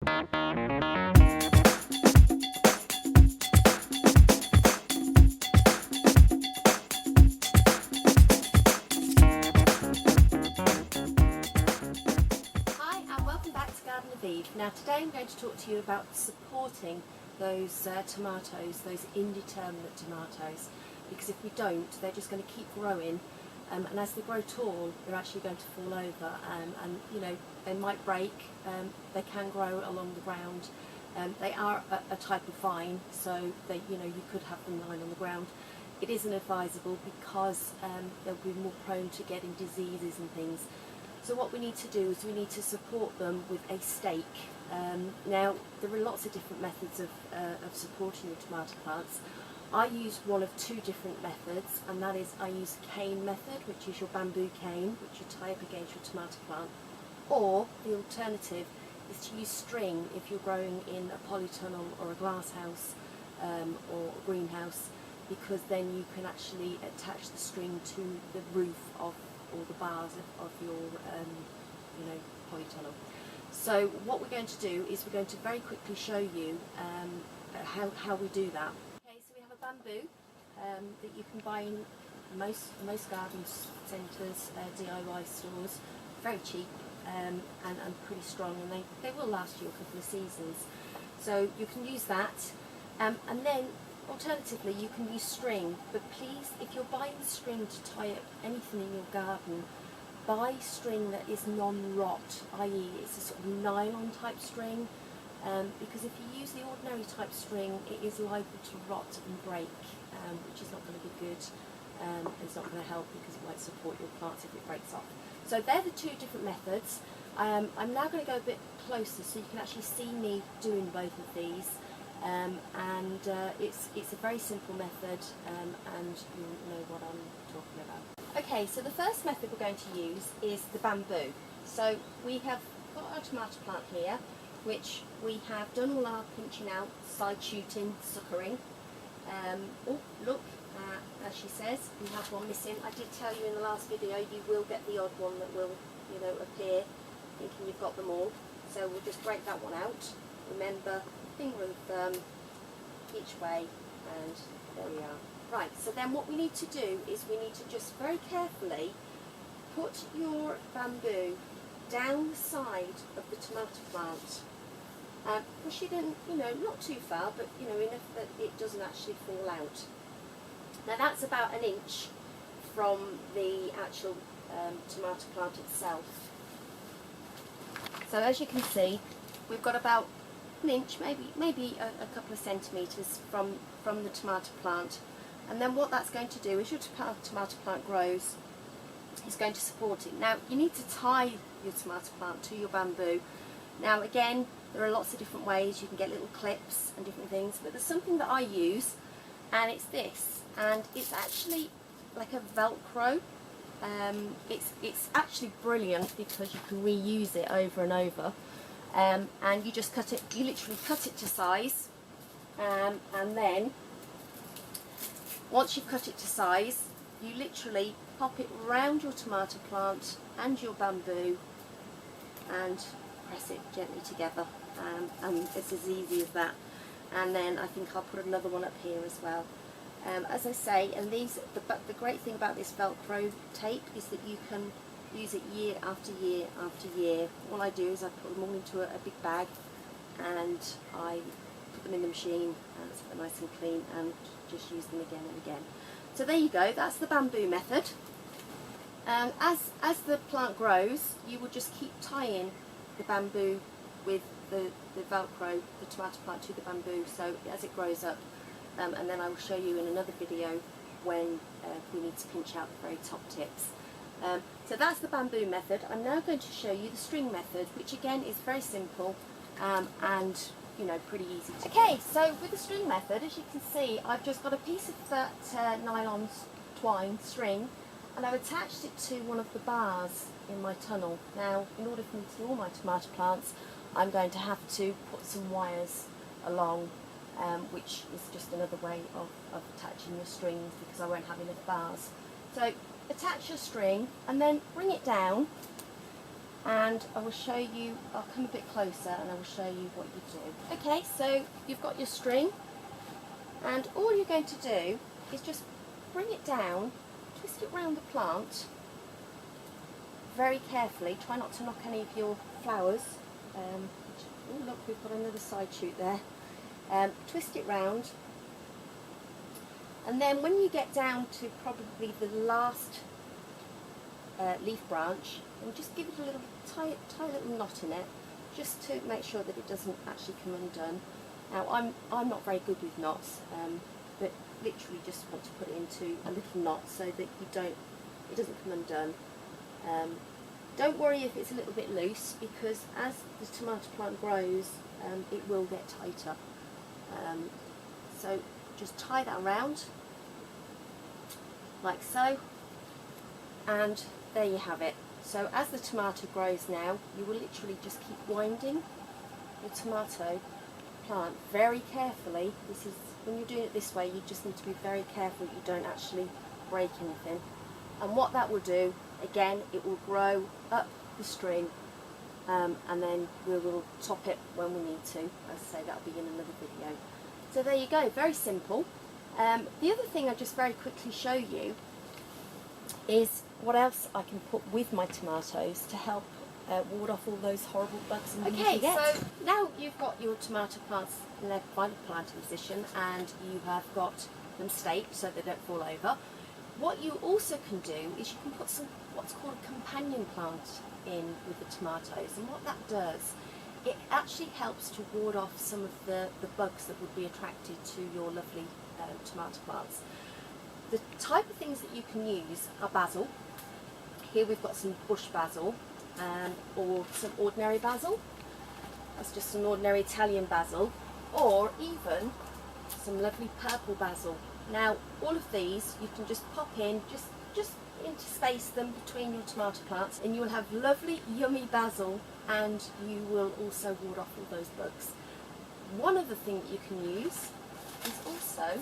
Now today I'm going to talk to you about supporting those tomatoes, those indeterminate tomatoes, because if we don't, they're just going to keep growing, and as they grow tall, they're actually going to fall over, and you know, they might break. They can grow along the ground. They are a type of vine, so they, you know, you could have them lying on the ground. It isn't advisable because they'll be more prone to getting diseases and things. So what we need to do is we need to support them with a stake. Now there are lots of different methods of supporting your tomato plants. I use one of two different methods, and that is I use a cane method, which is your bamboo cane, which you tie up against your tomato plant, or the alternative is to use string if you're growing in a polytunnel or a glass house or a greenhouse, because then you can actually attach the string to the roof of or the bars of your you know, polytunnel. So what we're going to do is we're going to very quickly show you how we do that. Okay, so we have a bamboo that you can buy in most garden centres, DIY stores, very cheap and pretty strong, and they will last you a couple of seasons. So you can use that, and then alternatively you can use string, but please, if you're buying string to tie up anything in your garden, buy string that is non-rot, i.e. it's a sort of nylon type string, because if you use the ordinary type string, it is liable to rot and break, which is not going to be good. It's not going to help because it won't support your plants if it breaks off. So they're the two different methods. I'm now going to go a bit closer so you can actually see me doing both of these. It's a very simple method, and you'll know what I'm talking about. Okay, so the first method we're going to use is the bamboo. So we have got our tomato plant here, which we have done all our pinching out, side shooting, suckering. Oh, look, as she says, we have one missing. I did tell you in the last video you will get the odd one that will, you know, appear thinking you've got them all. So we'll just break that one out. Remember, finger and thumb each way, and there we are. Right, so then what we need to do is we need to just very carefully put your bamboo down the side of the tomato plant. Push it in, you know, not too far, but you know, enough that it doesn't actually fall out. Now that's about an inch from the actual tomato plant itself. So as you can see, we've got about an inch, maybe a couple of centimetres from the tomato plant, and then what that's going to do is your tomato plant grows, it's going to support it. Now you need to tie your tomato plant to your bamboo. Now again, there are lots of different ways. You can get little clips and different things, but there's something that I use, and it's this, and it's actually like a Velcro. It's actually brilliant because you can reuse it over and over. And you just cut it, you literally cut it to size, and then once you've cut it to size, you literally pop it round your tomato plant and your bamboo and press it gently together, and it's as easy as that. And then I think I'll put another one up here as well. As I say, and the great thing about this Velcro tape is that you can use it year after year after year. All I do is I put them all into a big bag, and I put them in the machine, and it's nice and clean, and just use them again and again. So there you go, that's the bamboo method. As the plant grows, you will just keep tying the bamboo with the Velcro, the tomato plant, to the bamboo, so as it grows up, and then I will show you in another video when we need to pinch out the very top tips. So that's the bamboo method. I'm now going to show you the string method, which again is very simple and, you know, pretty easy to do. Okay, so with the string method, as you can see, I've just got a piece of that nylon twine string, and I've attached it to one of the bars in my tunnel. Now, in order for me to do all my tomato plants, I'm going to have to put some wires along, which is just another way of attaching your strings, because I won't have enough bars. So attach your string and then bring it down and I will show you, I'll come a bit closer and I will show you what you do. Okay, so you've got your string, and all you're going to do is just bring it down, twist it round the plant very carefully. Try not to knock any of your flowers. Oh look, we've got another side shoot there. Twist it round, and then when you get down to probably the last leaf branch, and just give it a little tie little knot in it, just to make sure that it doesn't actually come undone. Now I'm not very good with knots, but literally just want to put it into a little knot so that it doesn't come undone. Don't worry if it's a little bit loose, because as the tomato plant grows, it will get tighter. So just tie that around like so, and there you have it. So as the tomato grows now, you will literally just keep winding the tomato plant very carefully. This is, when you're doing it this way, you just need to be very careful that you don't actually break anything. And what that will do, again, it will grow up the string, and then we will top it when we need to. As I say, that'll be in another video. So there you go, very simple. The other thing I'll just very quickly show you is what else I can put with my tomatoes to help ward off all those horrible bugs and weeds you get. So now you've got your tomato plants in their final planting position, and you have got them staked so they don't fall over. What you also can do is you can put some what's called a companion plant in with the tomatoes, and what that does, it actually helps to ward off some of the bugs that would be attracted to your lovely tomato plants. The type of things that you can use are basil. Here we've got some bush basil, or some ordinary basil. That's just some ordinary Italian basil, or even some lovely purple basil. Now all of these you can just pop in, just interspace them between your tomato plants, and you will have lovely yummy basil, and you will also ward off all those bugs. One other thing that you can use is also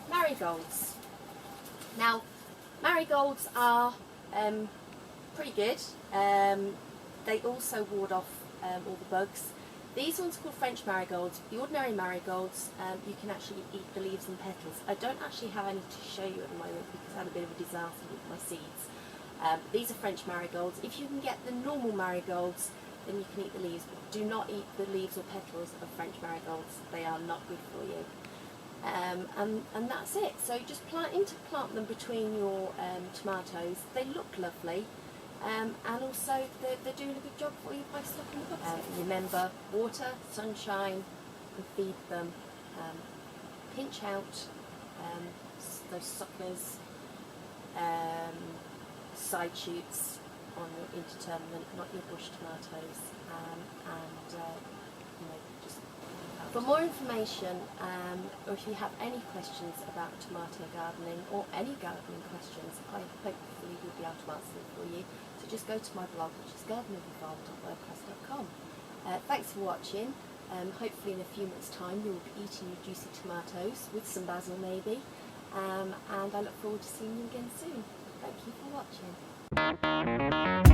marigolds. Now marigolds are pretty good. They also ward off all the bugs. These ones are called French marigolds. The ordinary marigolds, you can actually eat the leaves and petals. I don't actually have any to show you at the moment because I had a bit of a disaster with my seeds. These are French marigolds. If you can get the normal marigolds, then you can eat the leaves, but do not eat the leaves or petals of French marigolds. They are not good for you. And that's it. So just interplant them between your tomatoes. They look lovely. And also they're doing a good job for you by stopping the bugs. Remember, water, sunshine, and feed them. Pinch out those suckers, side shoots on your interterminate, not your bush tomatoes, just. For more information, or if you have any questions about tomato gardening or any gardening questions, I hopefully will be able to answer them for you. So just go to my blog, which is gardenofthefarm.wordpress.com. Thanks for watching. Hopefully in a few months' time you will be eating your juicy tomatoes with some basil maybe, and I look forward to seeing you again soon. Thank you for watching.